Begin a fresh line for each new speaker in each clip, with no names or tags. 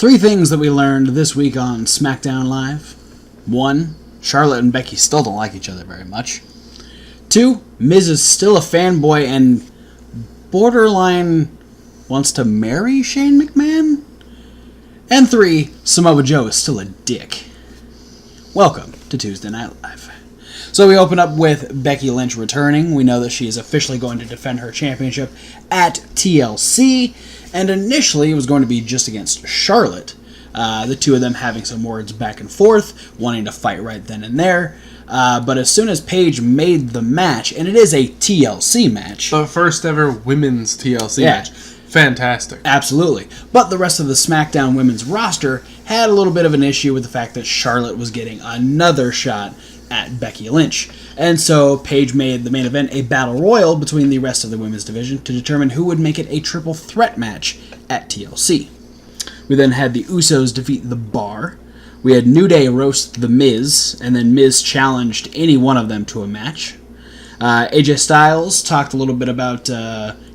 3 things that we learned this week on SmackDown Live. 1, Charlotte and Becky still don't like each other very much. 2, Miz is still a fanboy and borderline wants to marry Shane McMahon. And 3, Samoa Joe is still a dick. Welcome to Tuesday Night Live. So we open up with Becky Lynch returning. We know that she is officially going to defend her championship at TLC. And initially it was going to be just against Charlotte. The two of them having some words back and forth, wanting to fight right then and there. But as soon as Paige made the match, and it is a TLC match.
The first ever women's TLC match. Fantastic.
Absolutely. But the rest of the SmackDown women's roster had a little bit of an issue with the fact that Charlotte was getting another shot at Becky Lynch. And so Paige made the main event a battle royal between the rest of the women's division to determine who would make it a triple threat match at TLC. We then had the Usos defeat The Bar. We had New Day roast The Miz, and then Miz challenged any one of them to a match. AJ Styles talked a little bit about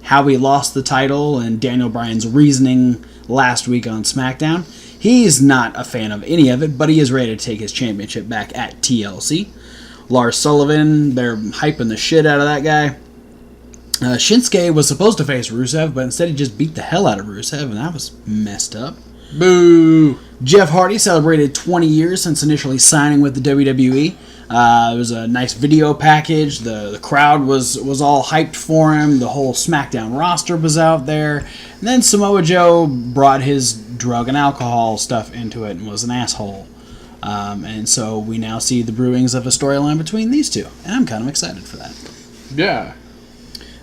how he lost the title and Daniel Bryan's reasoning last week on SmackDown. He's not a fan of any of it, but he is ready to take his championship back at TLC. Lars Sullivan, they're hyping the shit out of that guy. Shinsuke was supposed to face Rusev, but instead he just beat the hell out of Rusev, and that was messed up.
Boo!
Jeff Hardy celebrated 20 years since initially signing with the WWE. It was a nice video package. The crowd was all hyped for him. The whole SmackDown roster was out there. And then Samoa Joe brought his drug and alcohol stuff into it and was an asshole. And so we now see the brewings of a storyline between these two. And I'm kind of excited for that.
Yeah.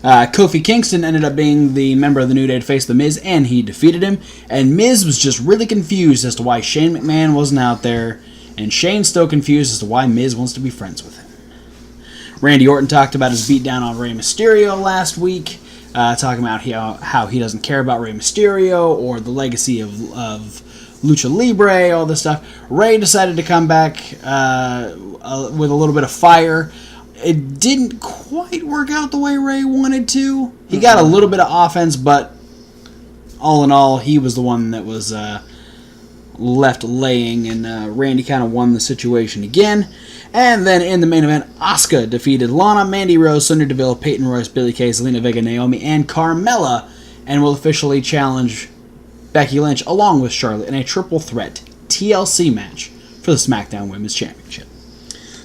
Kofi Kingston ended up being the member of the New Day to face The Miz, and he defeated him. And Miz was just really confused as to why Shane McMahon wasn't out there. And Shane's still confused as to why Miz wants to be friends with him. Randy Orton talked about his beatdown on Rey Mysterio last week, talking about how he doesn't care about Rey Mysterio or the legacy of Lucha Libre, all this stuff. Rey decided to come back with a little bit of fire. It didn't quite work out the way Rey wanted to. He got a little bit of offense, but all in all, he was the one that was left laying, and Randy kind of won the situation again. And then in the main event, Asuka defeated Lana, Mandy Rose, Sonya Deville, Peyton Royce, Billie Kay, Zelina Vega, Naomi, and Carmella, and will officially challenge Becky Lynch along with Charlotte in a triple threat TLC match for the SmackDown Women's Championship.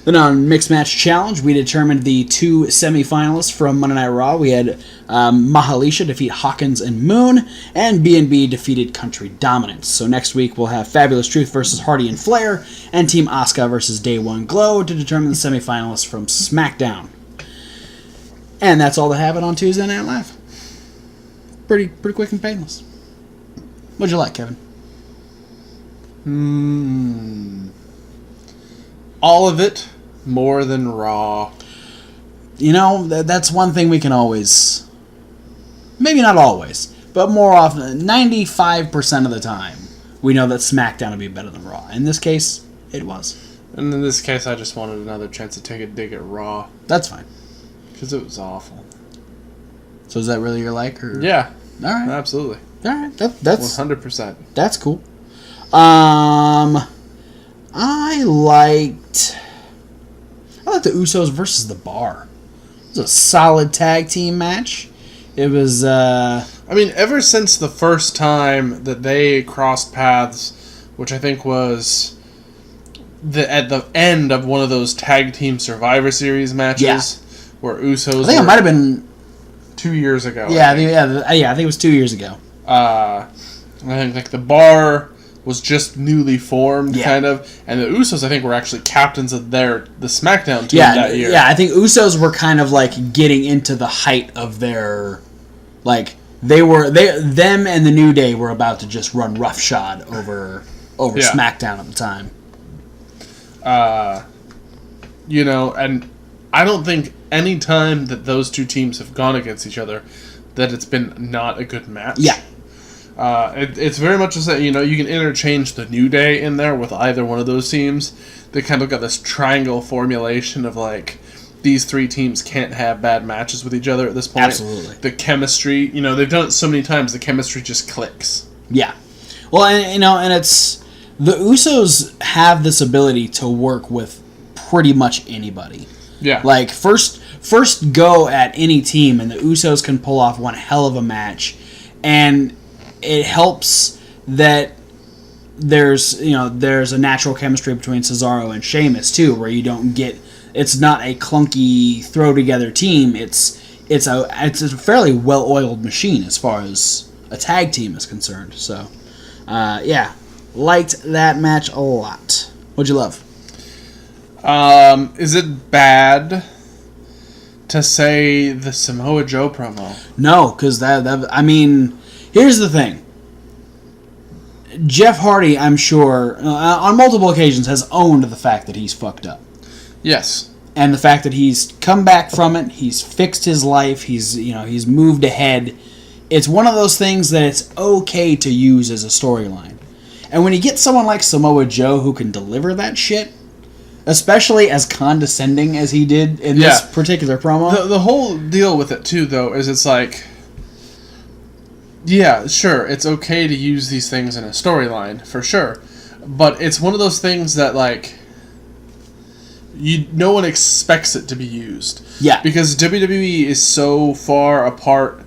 Then on Mixed Match Challenge, we determined the 2 semifinalists from Monday Night Raw. We had Mahalisha defeat Hawkins and Moon, and B&B defeated Country Dominance. So next week we'll have Fabulous Truth versus Hardy and Flair, and Team Asuka versus Day One Glow to determine the semifinalists from SmackDown. And that's all they have it on Tuesday Night Live. Pretty quick and painless. What'd you like, Kevin?
All of it. More than Raw.
You know, that's one thing we can always... Maybe not always, but more often, 95% of the time, we know that SmackDown would be better than Raw. In this case, it was.
And in this case, I just wanted another chance to take a dig at Raw.
That's fine.
Because it was awful.
So is that really your like? Or?
Yeah.
All right.
Absolutely.
All right. That's
100%.
That's cool. I liked the Usos versus The Bar. It was a solid tag team match. It was, I
mean, ever since the first time that they crossed paths, which I think was at the end of one of those tag team Survivor Series matches, where Usos.
I think it might have been
2 years ago.
Yeah, I think it was 2 years ago.
I think like The Bar was just newly formed, kind of, and the Usos, I think, were actually captains of the SmackDown team that year.
Yeah, I think Usos were kind of like getting into the height of their, like them and the New Day were about to just run roughshod over SmackDown at the time.
You know, and I don't think any time that those two teams have gone against each other that it's been not a good match.
Yeah.
It's very much as that, you know, you can interchange the New Day in there with either one of those teams. They kind of got this triangle formulation of, like, these three teams can't have bad matches with each other at this point.
Absolutely.
The chemistry, you know, they've done it so many times, the chemistry just clicks.
Yeah. Well, and it's the Usos have this ability to work with pretty much anybody.
Yeah.
Like first go at any team, and the Usos can pull off one hell of a match, and it helps that there's a natural chemistry between Cesaro and Sheamus too, where you don't get it's not a clunky throw together team. It's a fairly well oiled machine as far as a tag team is concerned. So, liked that match a lot. What'd you love?
Is it bad to say the Samoa Joe promo?
No, because here's the thing. Jeff Hardy, I'm sure, on multiple occasions has owned the fact that he's fucked up.
Yes.
And the fact that he's come back from it, he's fixed his life, he's moved ahead. It's one of those things that it's okay to use as a storyline. And when you get someone like Samoa Joe who can deliver that shit, especially as condescending as he did in this particular promo.
The whole deal with it, too, though, is it's like, yeah, sure, it's okay to use these things in a storyline, for sure. But it's one of those things that, like, no one expects it to be used.
Yeah.
Because WWE is so far apart,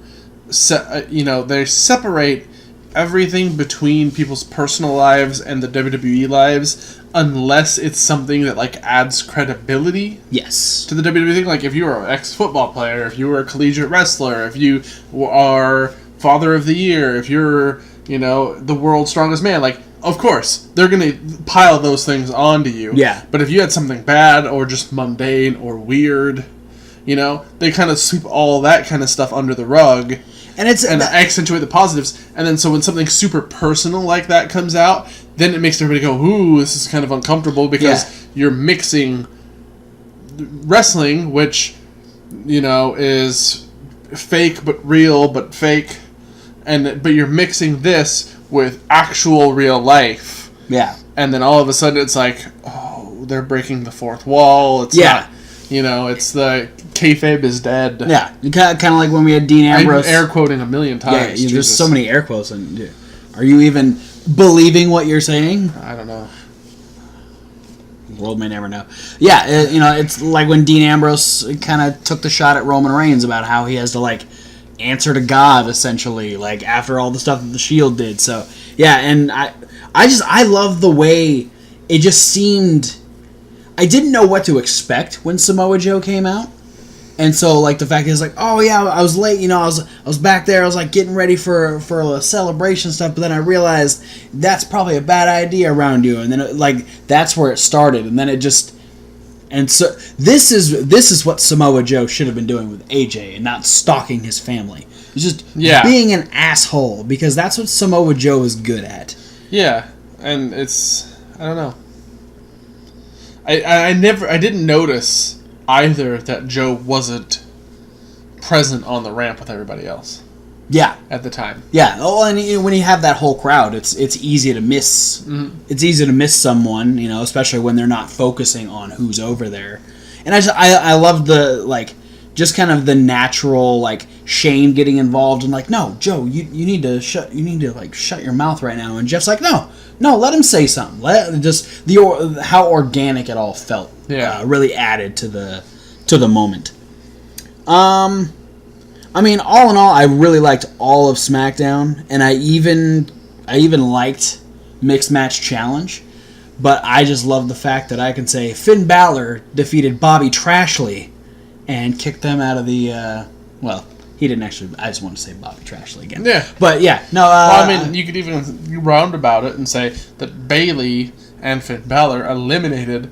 they separate everything between people's personal lives and the WWE lives unless it's something that, like, adds credibility
Yes.
to the WWE thing. Like, if you were an ex-football player, if you were a collegiate wrestler, if you are Father of the Year, if you're, the world's strongest man, like, of course, they're going to pile those things onto you.
Yeah.
But if you had something bad or just mundane or weird, they kind of sweep all that kind of stuff under the rug. And accentuate the positives. And then so when something super personal like that comes out, then it makes everybody go, ooh, this is kind of uncomfortable because you're mixing wrestling, which, is fake but real but fake, but you're mixing this with actual real life.
Yeah.
And then all of a sudden it's like, oh, they're breaking the fourth wall. It's not, it's the kayfabe is dead.
Yeah, kind of like when we had Dean Ambrose.
I'm air quoting a million times.
Yeah, there's so many air quotes. And are you even believing what you're saying?
I don't know.
The world may never know. Yeah, it's like when Dean Ambrose kind of took the shot at Roman Reigns about how he has to, like, answer to God, essentially, like, after all the stuff that the Shield did. So, yeah, and I love the way it just seemed. I didn't know what to expect when Samoa Joe came out. And so, like, the fact is, like, oh, yeah, I was late, I was back there, I was, like, getting ready for a celebration stuff, but then I realized that's probably a bad idea around you, and then, that's where it started, and then it just, and so, this is what Samoa Joe should have been doing with AJ, and not stalking his family. It's just being an asshole, because that's what Samoa Joe is good at.
Yeah, and it's, I don't know. I didn't notice either that Joe wasn't present on the ramp with everybody else.
Yeah,
at the time.
Yeah. Oh, and when you have that whole crowd, it's easy to miss. Mm-hmm. It's easy to miss someone, especially when they're not focusing on who's over there. And I love the just kind of the natural Shane getting involved and no, Joe, you need to shut your mouth right now. And Jeff's like, no, let him say something. How organic it all felt.
Yeah.
Really added to the moment. All in all, I really liked all of SmackDown, and I even liked Mixed Match Challenge. But I just love the fact that I can say Finn Balor defeated Bobby Trashley and kicked them out of the. He didn't actually. I just want to say Bobby Trashley again.
Yeah.
But yeah, no.
You could even round about it and say that Bayley and Finn Balor eliminated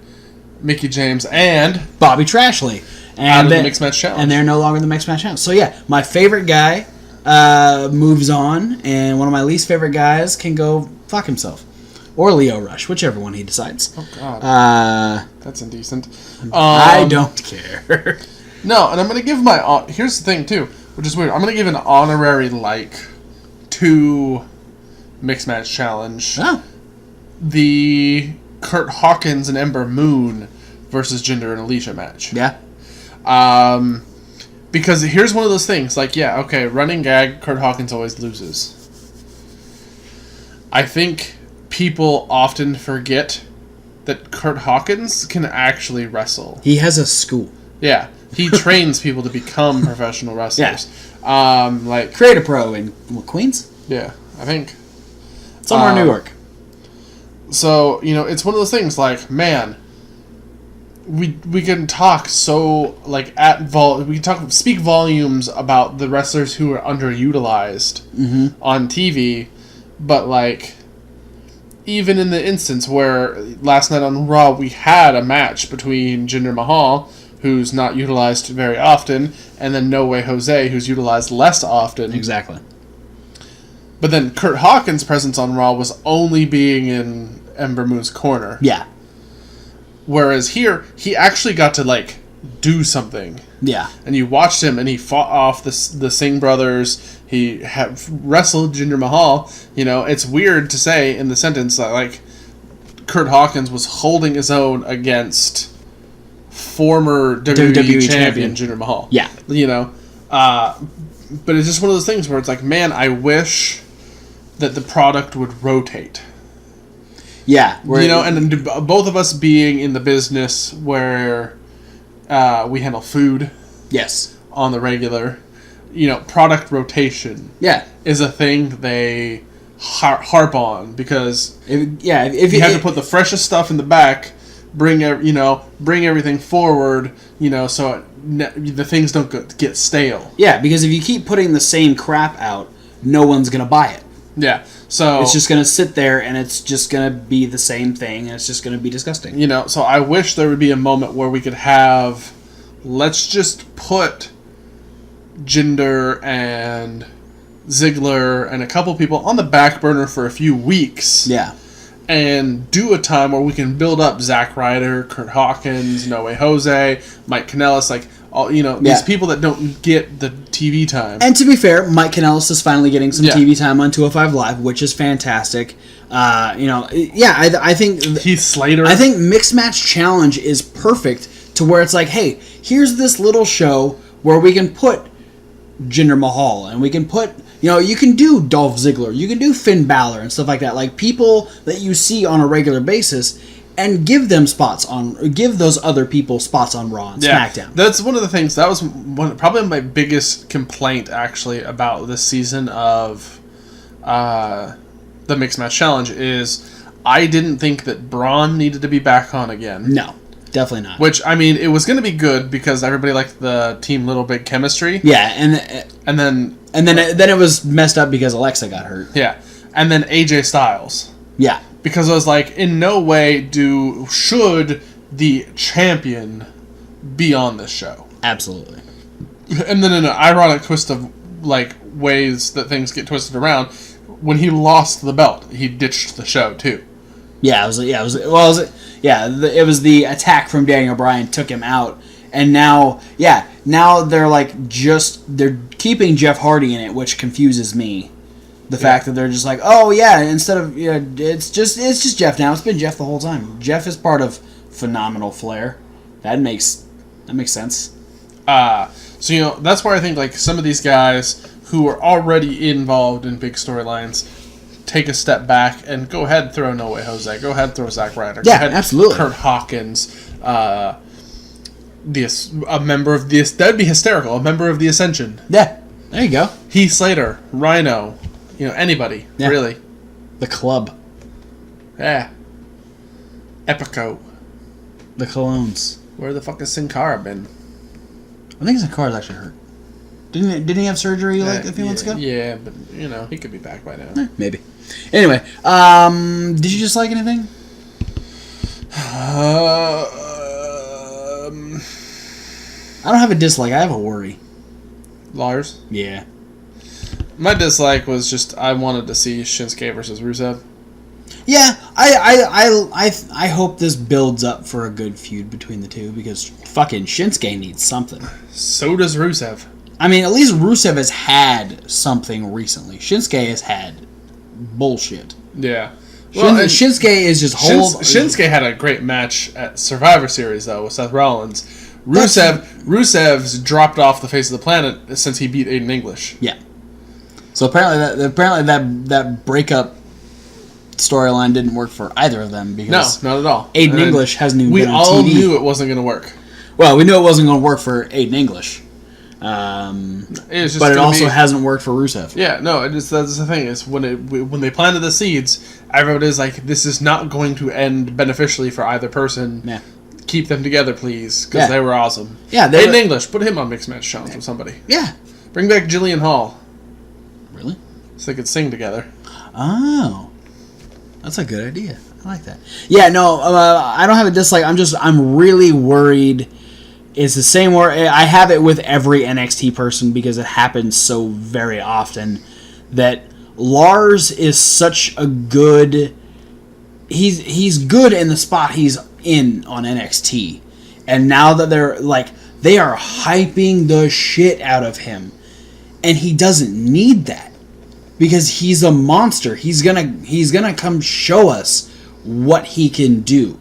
Mickie James and
Bobby Trashley
out of the Mixed Match Challenge,
and they're no longer in the Mixed Match Challenge. So yeah, my favorite guy moves on, and one of my least favorite guys can go fuck himself, or Leo Rush, whichever one he decides.
Oh God, that's indecent.
I don't care.
No, and I'm gonna give my. Here's the thing too, which is weird. I'm gonna give an honorary to Mixed Match Challenge.
Oh.
The Kurt Hawkins and Ember Moon versus Jinder and Alicia match.
Yeah.
Because here's one of those things, running gag, Kurt Hawkins always loses. I think people often forget that Kurt Hawkins can actually wrestle.
He has a school.
Yeah. He trains people to become professional wrestlers.
Yeah. Create a Pro in Queens?
Yeah, I think.
Somewhere in New York.
So, it's one of those things like, man, we can talk so, like, we can speak volumes about the wrestlers who are underutilized on TV, but, like, even in the instance where last night on Raw we had a match between Jinder Mahal, who's not utilized very often, and then No Way Jose, who's utilized less often.
Exactly.
But then Kurt Hawkins' presence on Raw was only being in Ember Moon's corner.
Yeah.
Whereas here, he actually got to, like, do something.
Yeah.
And you watched him, and he fought off the Singh brothers. He wrestled Jinder Mahal. It's weird to say in the sentence that, like, Kurt Hawkins was holding his own against former WWE champion Jinder Mahal.
Yeah.
But it's just one of those things where it's like, man, I wish that the product would rotate.
Yeah.
And both of us being in the business where we handle food.
Yes.
On the regular, product rotation.
Yeah.
Is a thing they harp on because
if
you have to put the freshest stuff in the back, bring everything forward, so the things don't get stale.
Yeah, because if you keep putting the same crap out, no one's gonna buy it.
Yeah, so
it's just gonna sit there and it's just gonna be the same thing and it's just gonna be disgusting.
So I wish there would be a moment where we could have, let's just put Jinder and Ziggler and a couple people on the back burner for a few weeks.
Yeah.
And do a time where we can build up Zack Ryder, Kurt Hawkins, No Way Jose, Mike Kanellis, like all these people that don't get the TV time.
And to be fair, Mike Kanellis is finally getting some TV time on 205 Live, which is fantastic. I think
Heath Slater.
I think Mixed Match Challenge is perfect to where it's like, hey, here's this little show where we can put Jinder Mahal and we can put. You can do Dolph Ziggler, you can do Finn Balor and stuff like that, like people that you see on a regular basis, and give those other people spots on Raw and SmackDown.
That's one of the things. That was probably my biggest complaint actually about this season of the Mixed Match Challenge is I didn't think that Braun needed to be back on again.
No. Definitely not.
Which, I mean, it was going to be good because everybody liked the Team Little Big chemistry.
Yeah, and
then
it was messed up because Alexa got hurt.
Yeah, and then AJ Styles.
Yeah,
because I was like, in no way should the champion be on this show.
Absolutely.
And then in an ironic twist of like ways that things get twisted around, when he lost the belt, he ditched the show too.
Yeah, it was the attack from Daniel Bryan took him out, and now they're they're keeping Jeff Hardy in it, which confuses me. The fact that they're just like, oh yeah, instead of it's just Jeff now. It's been Jeff the whole time. Jeff is part of Phenomenal Flair. That makes sense.
So that's where I think like some of these guys who are already involved in big storylines take a step back and go ahead and throw No Way Jose. Go ahead and throw Zack Ryder. Go ahead,
absolutely.
Kurt Hawkins. A member of this. That'd be hysterical. A member of the Ascension.
Yeah, there you go.
Heath Slater, Rhino. Anybody really.
The Club.
Yeah. Epico.
The Colognes.
Where the fuck has Sin Cara been?
I think Sin Cara's actually hurt. Didn't he have surgery a few months ago?
Yeah, but he could be back by now.
Maybe. Anyway, did you dislike anything? I don't have a dislike. I have a worry.
Lars?
Yeah.
My dislike was just I wanted to see Shinsuke versus Rusev.
Yeah, I hope this builds up for a good feud between the two because fucking Shinsuke needs something.
So does Rusev.
I mean, at least Rusev has had something recently. Shinsuke has had bullshit.
Yeah.
Well, Shinsuke is just
Shinsuke had a great match at Survivor Series though with Seth Rollins. Rusev's dropped off the face of the planet since he beat Aiden English.
Yeah. So apparently that breakup storyline didn't work for either of them because
No, not at all.
Aiden English hasn't even been on
We all
TV.
knew it wasn't going to work.
Well, we knew it wasn't going to work for Aiden English. But it also hasn't worked for Rusev.
Yeah, no, that's the thing is when they planted the seeds, everybody is like, this is not going to end beneficially for either person.
Yeah.
Keep them together, please, because they were awesome.
Yeah,
Aiden English, put him on Mixed Match Challenge with somebody.
Yeah.
Bring back Jillian Hall.
Really?
So they could sing together.
Oh. That's a good idea. I like that. Yeah, no, I don't have a dislike. I'm really worried. It's the same where I have it with every NXT person because it happens so very often that Lars is such a good... He's good in the spot he's in on NXT. And now that they are hyping the shit out of him. And he doesn't need that. Because he's a monster. He's gonna come show us what he can do.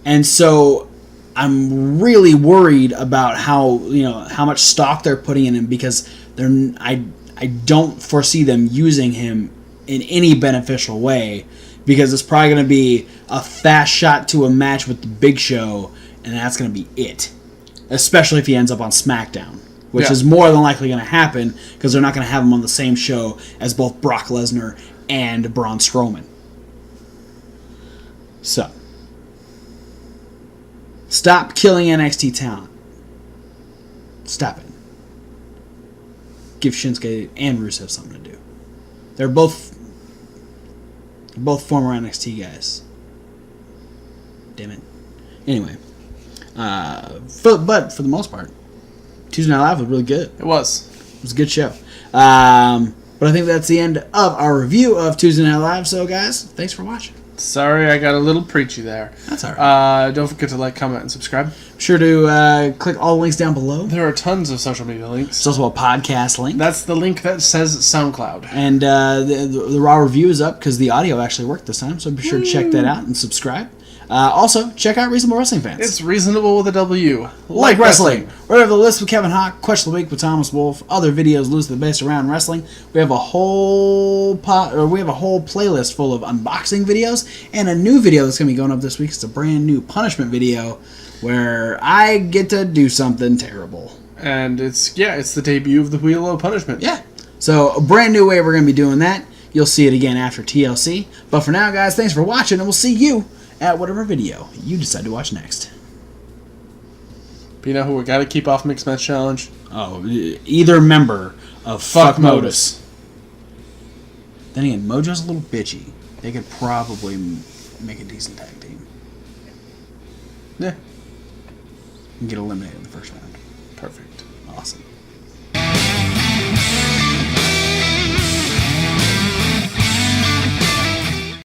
And so I'm really worried about how much stock they're putting in him because I don't foresee them using him in any beneficial way because it's probably going to be a fast shot to a match with the Big Show and that's going to be it. Especially if he ends up on SmackDown, which is more than likely going to happen because they're not going to have him on the same show as both Brock Lesnar and Braun Strowman. So, stop killing NXT talent. Stop it. Give Shinsuke and Rusev something to do. They're both former NXT guys. Damn it. Anyway, but for the most part, Tuesday Night Live was really good.
It was.
It was a good show. But I think that's the end of our review of Tuesday Night Live. So, guys, thanks for watching.
Sorry, I got a little preachy there.
That's all right.
Don't forget to like, comment, and subscribe.
Be sure to click all the links down below.
There are tons of social media links.
There's also a podcast link.
That's the link that says SoundCloud.
And the raw review is up because the audio actually worked this time. So be sure to check that out and subscribe. Also, check out Reasonable Wrestling Fans.
It's reasonable with a W.
Like wrestling. We're over the list with Kevin Hawk, Question of the Week with Thomas Wolfe, other videos loosely based around wrestling. We have a whole playlist full of unboxing videos and a new video that's going to be going up this week. It's a brand new punishment video where I get to do something terrible.
And it's the debut of the Wheel of Punishment.
Yeah. So a brand new way we're going to be doing that. You'll see it again after TLC. But for now, guys, thanks for watching, and we'll see you at whatever video you decide to watch next.
But you know who we got to keep off Mixed Match Challenge?
Oh, either member of Fuck Modus. Then again, Mojo's a little bitchy. They could probably make a decent tag team.
Yeah.
And get eliminated in the first round.
Perfect.
Awesome.